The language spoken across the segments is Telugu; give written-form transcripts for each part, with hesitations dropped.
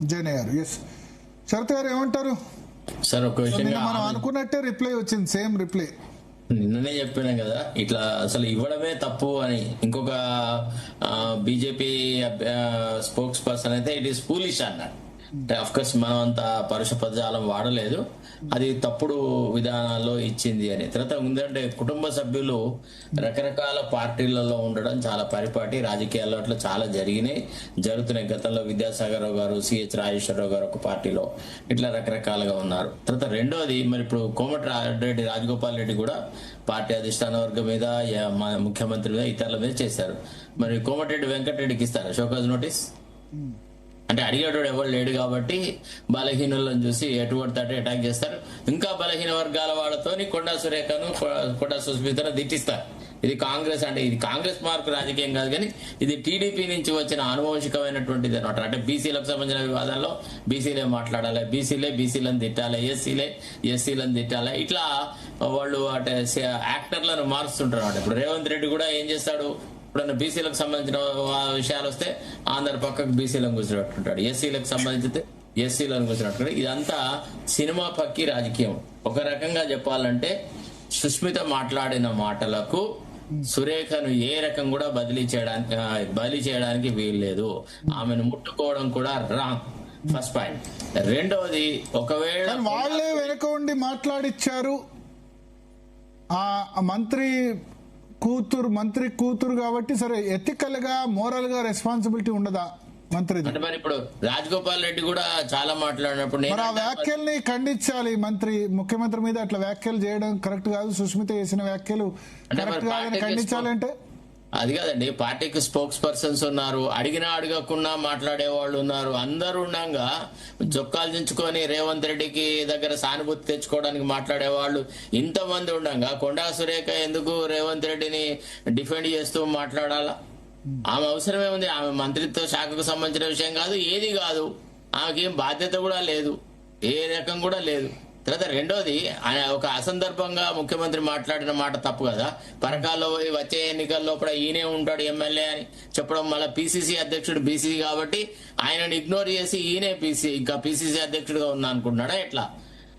జైన్ అయ్యారు. ఎస్ శరత్ గారు ఏమంటారు సార్? ఒక విషయం మనం అనుకున్నట్టే రిప్లై వచ్చింది, సేమ్ రిప్లై. నిన్ననే చెప్పినా కదా, ఇట్లా అసలు ఇవ్వడమే తప్పు అని. ఇంకొక బీజేపీ స్పోక్స్ పర్సన్ అయితే ఇట్ ఈస్ ఫూలిష్ అన్నాడు. అంటే అఫ్ కోర్స్ మనం అంత పరుష పదజాలం వాడలేదు, అది తప్పుడు విధానాల్లో ఇచ్చింది అని. తర్వాత ఉందంటే కుటుంబ సభ్యులు రకరకాల పార్టీలలో ఉండడం చాలా పరిపాటి. రాజకీయాల్లో అట్లా చాలా జరుగుతున్నాయి. గతంలో విద్యాసాగర్ రావు గారు, సిహెచ్ రాజేశ్వరరావు గారు ఒక పార్టీలో ఇట్లా రకరకాలుగా ఉన్నారు. తర్వాత రెండోది, మరి ఇప్పుడు కోమటిరెడ్డి రాజగోపాల్ రెడ్డి కూడా పార్టీ అధిష్టాన వర్గం మీద, ముఖ్యమంత్రి మీద, ఇతరుల మీద చేశారు. మరి కోమటిరెడ్డి వెంకటరెడ్డికి ఇస్తారా షోకాజ్ నోటీస్? అంటే అడిగేటోడు ఎవరు లేడు కాబట్టి బలహీనులను చూసి ఎటువంటి తట్టు అటాక్ చేస్తారు. ఇంకా బలహీన వర్గాల వాళ్ళతో కొండా సురేఖను, కొండా సుస్మితను దిట్టిస్తారు. ఇది కాంగ్రెస్, అంటే ఇది కాంగ్రెస్ మార్పు రాజకీయం కాదు, కానీ ఇది టీడీపీ నుంచి వచ్చిన ఆనువంశికమైనటువంటిది అనమాట. అంటే బీసీలకు సంబంధించిన వివాదాల్లో బీసీలే మాట్లాడాలి, బీసీలను తిట్టాలి, ఎస్సీలను తిట్టాలి. ఇట్లా వాళ్ళు అంటే యాక్టర్లను మారుస్తుంటారు అన్నమాట. ఇప్పుడు రేవంత్ రెడ్డి కూడా ఏం చేస్తాడు, ఇప్పుడన్నా బీసీలకు సంబంధించిన విషయాలు వస్తే అందరి పక్కకు బీసీలను కూర్చున్నట్టుంటాడు, ఎస్సీలకు సంబంధించితే ఎస్సీలను కూర్చున్నట్టు. ఇదంతా సినిమా పక్కి రాజకీయం. ఒక రకంగా చెప్పాలంటే సుష్మిత మాట్లాడిన మాటలకు సురేఖను ఏ రకం కూడా బదిలీ చేయడానికి వీల్లేదు. ఆమెను ముట్టుకోవడం కూడా రాంగ్, ఫస్ట్ పాయింట్. రెండవది, ఒకవేళ వాళ్ళే వెనక ఉండి మాట్లాడిచ్చారు, ఆ మంత్రి కూతురు కాబట్టి సరే ఎథికల్ గా, మోరల్ గా రెస్పాన్సిబిలిటీ ఉండదా మంత్రి? అంటే మరి ఇప్పుడు రాజగోపాల్ రెడ్డి కూడా చాలా మాట్లాడినప్పుడు ఆ వ్యాఖ్యల్ని ఖండించాలి. ముఖ్యమంత్రి మీద అట్లా వ్యాఖ్యలు చేయడం కరెక్ట్ కాదు, సుష్మిత చేసిన వ్యాఖ్యలు కరెక్ట్ కాదని ఖండించాలంటే అది కాదండి. పార్టీకి స్పోక్స్ పర్సన్స్ ఉన్నారు, అడిగినా అడగకుండా మాట్లాడే వాళ్ళు ఉన్నారు. అందరూ ఉండగా జొక్కాలు దించుకొని రేవంత్ రెడ్డికి దగ్గర సానుభూతి తెచ్చుకోవడానికి మాట్లాడే వాళ్ళు ఇంతమంది ఉండగా కొండా సురేఖ ఎందుకు రేవంత్ రెడ్డిని డిఫెండ్ చేస్తూ మాట్లాడాలా? ఆమె అవసరమే ఉంది. ఆమె మంత్రిత్వ శాఖకు సంబంధించిన విషయం కాదు, ఏది కాదు. ఆమెకేం బాధ్యత కూడా లేదు, ఏ రకం కూడా లేదు. తర్వాత రెండోది, ఒక అసందర్భంగా ముఖ్యమంత్రి మాట్లాడిన మాట తప్పు కదా. పరకాల్లో వచ్చే ఎన్నికల్లో కూడా ఈయనే ఉంటాడు ఎమ్మెల్యే అని చెప్పడం, మళ్ళీ పిసిసి అధ్యక్షుడు బీసీ కాబట్టి ఆయనను ఇగ్నోర్ చేసి ఈయనే ఇంకా పిసిసి అధ్యక్షుడిగా ఉన్నా అనుకుంటున్నాడా? ఎట్లా?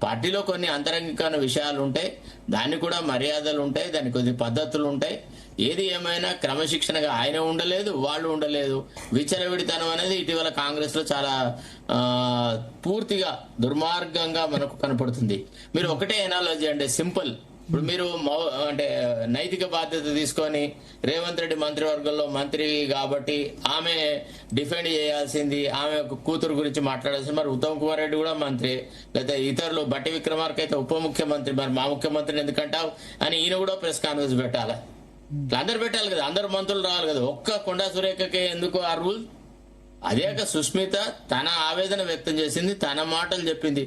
పార్టీలో కొన్ని అంతరంగికమైన విషయాలు ఉంటాయి, దాన్ని కూడా మర్యాదలు ఉంటాయి, దానికి కొద్ది పద్ధతులు ఉంటాయి. ఏది ఏమైనా క్రమశిక్షణగా ఆయన ఉండలేదు, వాళ్ళు ఉండలేదు. విచ్చలవిడితనం అనేది ఇటీవల కాంగ్రెస్ లో చాలా పూర్తిగా దుర్మార్గంగా మనకు కనపడుతుంది. మీరు ఒకటే ఎనాలజీ అంటే సింపుల్. ఇప్పుడు మీరు అంటే నైతిక బాధ్యత తీసుకొని రేవంత్ రెడ్డి మంత్రివర్గంలో మంత్రి కాబట్టి ఆమె డిఫెండ్ చేయాల్సింది, ఆమె కూతురు గురించి మాట్లాడాల్సింది. మరి ఉత్తమ్ కుమార్ రెడ్డి కూడా మంత్రి, లేదా ఇతరులు బట్టి విక్రమార్క అయితే ఉప ముఖ్యమంత్రి, మరి మా ముఖ్యమంత్రిని ఎందుకంటావు అని ఈయన కూడా ప్రెస్ కాన్ఫరెన్స్ పెట్టాలి. అందరు పెట్టాలి కదా, అందరు మంత్రులు రావాలి కదా. ఒక్క కొండా సురేఖకే ఎందుకు ఆ రూల్? అదే సుష్మిత తన ఆవేదన వ్యక్తం చేసింది, తన మాటలు చెప్పింది.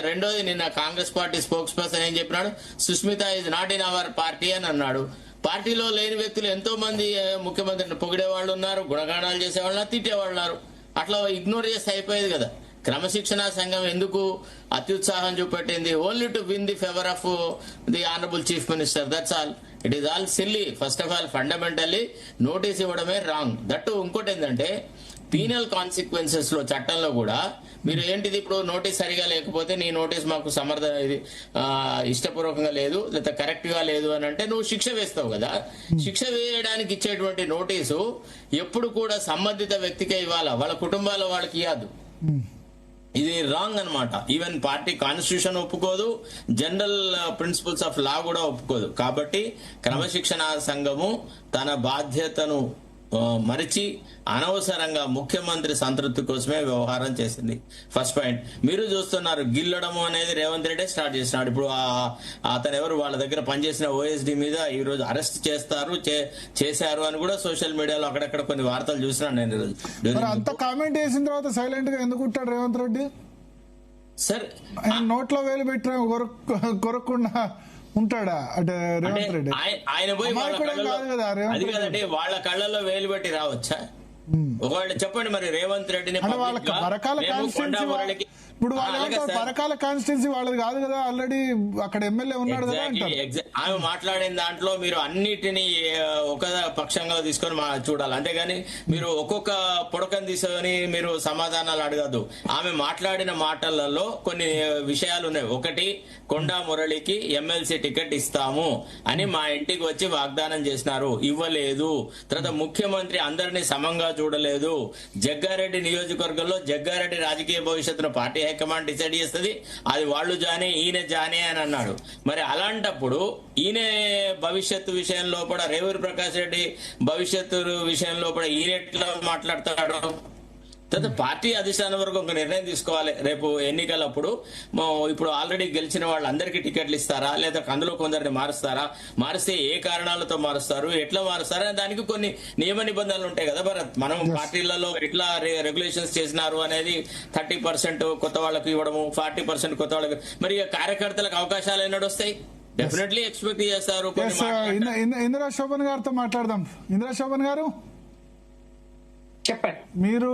రెండోది, నిన్న కాంగ్రెస్ పార్టీ స్పోక్స్ పర్సన్ ఏం చెప్పినాడు, Sushmita is not in our party అని అన్నాడు. పార్టీలో లేని వ్యక్తులు ఎంతో మంది ముఖ్యమంత్రిని పొగిడే వాళ్ళు ఉన్నారు, గుణగానాలు చేసేవాళ్ళు, తిట్టేవాళ్ళు ఉన్నారు. అట్లా ఇగ్నోర్ చేస్తే అయిపోయేది కదా. క్రమశిక్షణ సంఘం ఎందుకు అత్యుత్సాహం చూపెట్టింది? Only to win the favour of the honourable chief minister, that's all. It is all silly. First of all fundamentally notice ఇవ్వడమే రాంగ్. దట్టు ఇంకోటి ఏంటంటే, పీనల్ కాన్సిక్వెన్సెస్ లో, చట్టంలో కూడా మీరు ఏంటిది, ఇప్పుడు నోటీస్ సరిగా లేకపోతే నీ నోటీస్ మాకు ఇష్టపూర్వకంగా లేదు లేదా కరెక్ట్ గా లేదు అని అంటే నువ్వు శిక్ష వేస్తావు కదా. శిక్ష వేయడానికి ఇచ్చేటువంటి నోటీసు ఎప్పుడు కూడా సంబంధిత వ్యక్తికే ఇవ్వాలా, వాళ్ళ కుటుంబాల వాళ్ళకి ఇవ్వద్దు. ఇది రాంగ్ అన్నమాట. ఈవెన్ పార్టీ కాన్స్టిట్యూషన్ ఒప్పుకోదు, జనరల్ ప్రిన్సిపల్స్ ఆఫ్ లా కూడా ఒప్పుకోదు. కాబట్టి క్రమశిక్షణ సంఘము తన బాధ్యతను మరిచి అనవసరంగా ముఖ్యమంత్రి సంతృప్తి కోసమే వ్యవహారం చేసింది. First point. మీరు చూస్తున్నారు, గిల్లడము అనేది రేవంత్ రెడ్డి స్టార్ట్ చేసినాడు. ఇప్పుడు అతను ఎవరు, వాళ్ళ దగ్గర పనిచేసిన ఓఎస్డీ మీద ఈ రోజు అరెస్ట్ చేశారు అని కూడా సోషల్ మీడియాలో అక్కడక్కడ కొన్ని వార్తలు చూసినాను నేను. అంత కామెంట్ చేసిన తర్వాత సైలెంట్ గా ఎందుకు ఉంటాడు రేవంత్ రెడ్డి? సార్, నోట్లో వేలు పెట్టిన కొరకుండా ఉంటాడా అంటే రేవంత్ రెడ్డి? ఆయన పోయి అది కదండి, వాళ్ళ కళ్ళల్లో వేలు పెట్టి రావచ్చా? ఒకవేళ చెప్పండి మరి రేవంత్ రెడ్డిని అంటే వాళ్ళకి public గా పరకాల మేము కొండా కాన్స్టిట్యున్సీ మురళికి ఇప్పుడు వాళ్ళు అలాగే ఏమంటారు, సార్. పరకాల కాన్స్టిట్యున్సీ వాళ్ళది కాదు కదా, ఆల్రెడీ అక్కడ ఎమ్మెల్యే ఉన్నాడు కదా అంటారు. ఆమె మాట్లాడిన దాంట్లో మీరు అన్నిటినీ ఒక పక్షంగా తీసుకొని చూడాలి, అంతేగాని మీరు ఒక్కొక్క పొడకని తీసుకొని మీరు సమాధానాలు అడగద్దు. ఆమె మాట్లాడిన మాటలలో కొన్ని విషయాలు ఉన్నాయి. ఒకటి, కొండా మురళికి ఎమ్మెల్సీ టికెట్ ఇస్తాము అని మా ఇంటికి వచ్చి వాగ్దానం చేసినారు, ఇవ్వలేదు. తర్వాత ముఖ్యమంత్రి అందరినీ సమంగా చూడలేదు. జగ్గారెడ్డి నియోజకవర్గంలో జగ్గారెడ్డి రాజకీయ భవిష్యత్తును పార్టీ హైకమాండ్ డిసైడ్ చేస్తుంది, అది వాళ్ళు జానే ఈయన జానే అని అన్నాడు. మరి అలాంటప్పుడు ఈయన భవిష్యత్తు విషయంలో కూడా రేవూరి ప్రకాష్ రెడ్డి భవిష్యత్తు విషయంలో కూడా ఈయన ఎట్లా మాట్లాడతాడు? తర్వాత పార్టీ అధిష్టానం వరకు ఒక నిర్ణయం తీసుకోవాలి. రేపు ఎన్నికలప్పుడు ఇప్పుడు ఆల్రెడీ గెలిచిన వాళ్ళందరికీ టికెట్లు ఇస్తారా, లేదా అందులో కొందరిని మారుస్తారా, మారిస్తే ఏ కారణాలతో మారుస్తారు, ఎట్లా మారుస్తారా, దానికి కొన్ని నియమ నిబంధనలు ఉంటాయి కదా భరత్. మనం పార్టీలలో ఎట్లా రెగ్యులేషన్స్ చేసినారు అనేది 30% కొత్త వాళ్ళకు ఇవ్వడము, 40% కొత్త వాళ్ళకి. మరి కార్యకర్తలకు అవకాశాలు ఎన్నడూ వస్తాయి? డెఫినెట్లీ ఎక్స్పెక్ట్ చేస్తారు. ఇందిరా శోభన్ గారితో మాట్లాడదాం. ఇందిరా శోభన్ గారు చెప్పండి. మీరు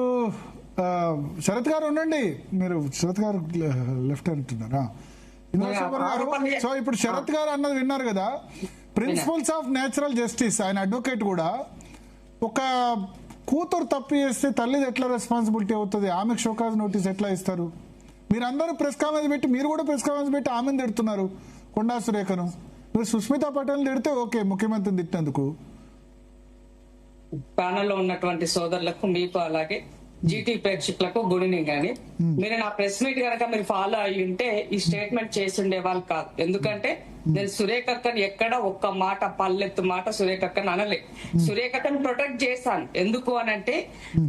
శరత్ గారు ఉండండి, మీరు శరత్ గారు లెఫ్ట్ అంటున్నారా? ఇందిరా శోభన్ గారు, సో ఇప్పుడు శరత్ గారు అన్నది విన్నారు కదా, ప్రిన్సిపల్స్ ఆఫ్ నేచురల్ జస్టిస్, ఆయన అడ్వకేట్ కూడా. ఒక కూతురు తప్పు చేస్తే తల్లిది ఎట్లా రెస్పాన్సిబిలిటీ అవుతుంది, ఆమెకు షోకాజ్ నోటీస్ ఎట్లా ఇస్తారు? మీరందరూ ప్రెస్ కాన్ఫరెన్స్ పెట్టి, మీరు కూడా ప్రెస్ కాన్ఫరెన్స్ పెట్టి ఆమెను తిడుతున్నారు, కొండా సురేఖను. మీరు సుస్మితా పటేల్ తిడితే ఓకే, ముఖ్యమంత్రిని తిట్టినందుకు. ప్యానెల్లో ఉన్నటువంటి సోదరులకు, మీకు అలాగే జీటీ ప్రేక్షకులకు గుడ్ ఈవినింగ్ అండి. మీరు నా ప్రెస్ మీట్ కనుక మీరు ఫాలో అయ్యి ఉంటే ఈ స్టేట్మెంట్ చేసి ఉండే వాళ్ళు కాదు. ఎందుకంటే నేను సురేఖక్కని ఎక్కడ ఒక్క మాట, పల్లెత్తు మాట సురేఖక్కని అనలే. సురేఖక్కని ప్రొటెక్ట్ చేశాను. ఎందుకు అనంటే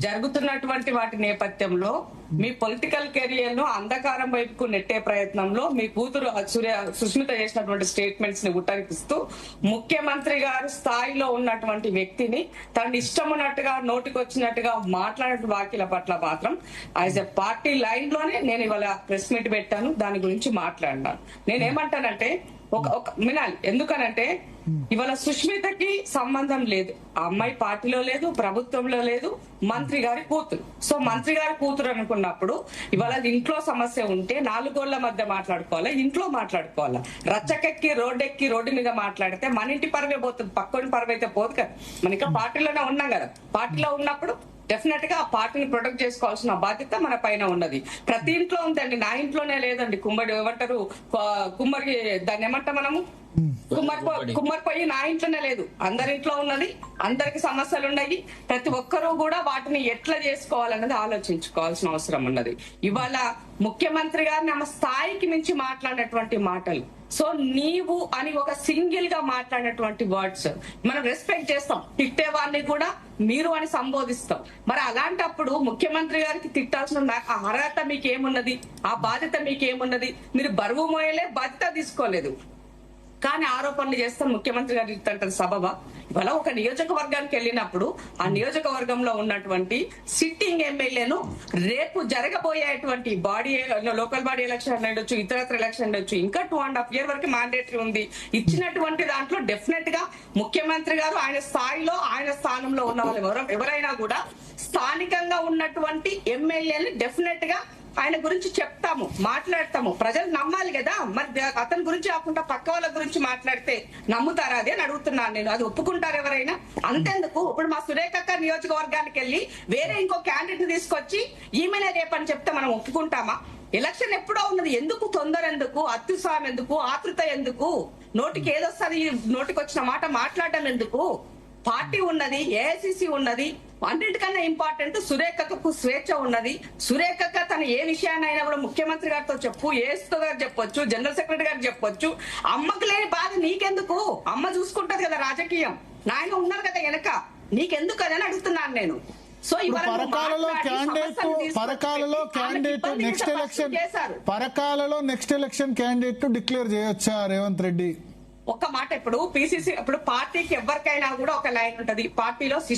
జరుగుతున్నటువంటి వాటి నేపథ్యంలో మీ పొలిటికల్ కెరియర్ ను అంధకారం వైపుకు నెట్టే ప్రయత్నంలో మీ కూతురు సుస్మిత చేసినటువంటి స్టేట్మెంట్స్ ని ఉటంకిస్తూ ముఖ్యమంత్రి గారు స్థాయిలో ఉన్నటువంటి వ్యక్తిని తన ఇష్టం ఉన్నట్టుగా నోటికొచ్చినట్టుగా మాట్లాడే వాక్యాల పట్ల మాత్రం యాజ్ ఎ పార్టీ లైన్ లోనే నేను ఇవాళ ప్రెస్ మీట్ పెట్టాను, దాని గురించి మాట్లాడినాను. నేనేమంటానంటే ఒక వినాలి. ఎందుకనంటే ఇవాళ సుష్మితకి సంబంధం లేదు, ఆ అమ్మాయి పార్టీలో లేదు, ప్రభుత్వంలో లేదు, మంత్రి గారి కూతురు. సో మంత్రి గారి కూతురు అనుకున్నప్పుడు ఇవాళ ఇంట్లో సమస్య ఉంటే 4 గోళ్ల మధ్య మాట్లాడుకోవాలా, ఇంట్లో మాట్లాడుకోవాలా? రచ్చకెక్కి రోడ్డు మీద మాట్లాడితే మన ఇంటి పరువే పోతుంది, పక్కని పరువు అయితే పోదు కదా. మన ఇంకా పార్టీలోనే ఉన్నాం కదా. పార్టీలో ఉన్నప్పుడు డెఫినెట్ గా ఆ పార్టీని ప్రొటెక్ట్ చేసుకోవాల్సిన బాధ్యత మన పైన ఉన్నది. ప్రతి ఇంట్లో ఉందండి, నా ఇంట్లోనే లేదండి. కుమ్మడి ఏమంటారు, కుమ్మరి దాన్ని ఏమంటాం మనము, కుమ్మరి పొయ్యి నా ఇంట్లోనే లేదు, అందరింట్లో ఉన్నది. అందరికి సమస్యలు ఉన్నాయి. ప్రతి ఒక్కరూ కూడా వాటిని ఎట్లా చేసుకోవాలన్నది ఆలోచించుకోవాల్సిన అవసరం ఉన్నది. ఇవాళ ముఖ్యమంత్రి గారు ನಮ್ಮ స్థాయికి మించి మాట్లాడినటువంటి మాటలు, సో నీవు అని ఒక సింగిల్ గా మాట్లాడినటువంటి వర్డ్స్ మనం రెస్పెక్ట్ చేస్తాం. తిట్టేవాడిని కూడా మీరు అని సంబోధిస్తాం. మరి అలాంటప్పుడు ముఖ్యమంత్రి గారికి తిట్టాల్సిన అర్హత మీకేమున్నది, ఆ బాధ్యత మీకేమున్నది? మీరు బరువు మోయలే, బాధ్యత తీసుకోలేదు, కానీ ఆరోపణలు చేస్తాం ముఖ్యమంత్రి గారు ఇట్టంటారు సబబా? ఇవాళ ఒక నియోజకవర్గానికి వెళ్ళినప్పుడు ఆ నియోజకవర్గంలో ఉన్నటువంటి సిట్టింగ్ ఎమ్మెల్యేను రేపు జరగబోయేటువంటి లోకల్ బాడీ ఎలక్షన్ ఉండొచ్చు, ఇతరత్ర ఎలక్షన్ ఉండొచ్చు, ఇంకా 2.5 years వరకు మ్యాండేటరీ ఉంది. ఇచ్చినటువంటి దాంట్లో డెఫినెట్ గా ముఖ్యమంత్రి గారు ఆయన స్థాయిలో, ఆయన స్థానంలో ఉన్న వాళ్ళు ఎవరైనా కూడా స్థానికంగా ఉన్నటువంటి ఎమ్మెల్యేని డెఫినెట్ గా ఆయన గురించి చెప్తాము, మాట్లాడతాము. ప్రజలు నమ్మాలి కదా. మరి అతని గురించి కాకుండా పక్క వాళ్ళ గురించి మాట్లాడితే నమ్ముతారా? అదే అని అడుగుతున్నాను నేను. అది ఒప్పుకుంటారు ఎవరైనా? అంతెందుకు, ఇప్పుడు మా సురేఖక్క నియోజకవర్గానికి వెళ్ళి వేరే ఇంకో క్యాండిడేట్ తీసుకొచ్చి ఈమెనే రేపని చెప్తే మనం ఒప్పుకుంటామా? ఎలక్షన్ ఎప్పుడో ఉన్నది, ఎందుకు తొందర, ఎందుకు అత్యుత్సాహం, ఎందుకు ఆతృత, ఎందుకు నోటికి ఏదొస్తుంది నోటికి వచ్చిన మాట మాట్లాడడం ఎందుకు? పార్టీ ఉన్నది, ఏఐసిసి ఉన్నది, అన్నిటికన్నా ఇంపార్టెంట్ సురేఖకు స్వేచ్ఛ ఉన్నది. సురేఖక్క తన ఏ విషయాన్నైనా కూడా ముఖ్యమంత్రి గారితో చెప్పు, ఏఎస్తో గారు చెప్పొచ్చు, జనరల్ సెక్రటరీ గారు చెప్పొచ్చు. అమ్మకు లేని బాధ నీకెందుకు? అమ్మ చూసుకుంటది కదా రాజకీయం, నాయన ఉన్నారు కదా వెనక, నీకెందుకు అని అడుగుతున్నాను నేను. సో పరకాలలో నెక్స్ట్ ఎలక్షన్ క్యాండిడేట్ డిక్లేర్ చేయొచ్చా రేవంత్ రెడ్డి? ఒక్క మాట, ఇప్పుడు పిసిసి, ఇప్పుడు పార్టీకి ఎవరికైనా కూడా ఒక లైన్ ఉంటది. పార్టీలో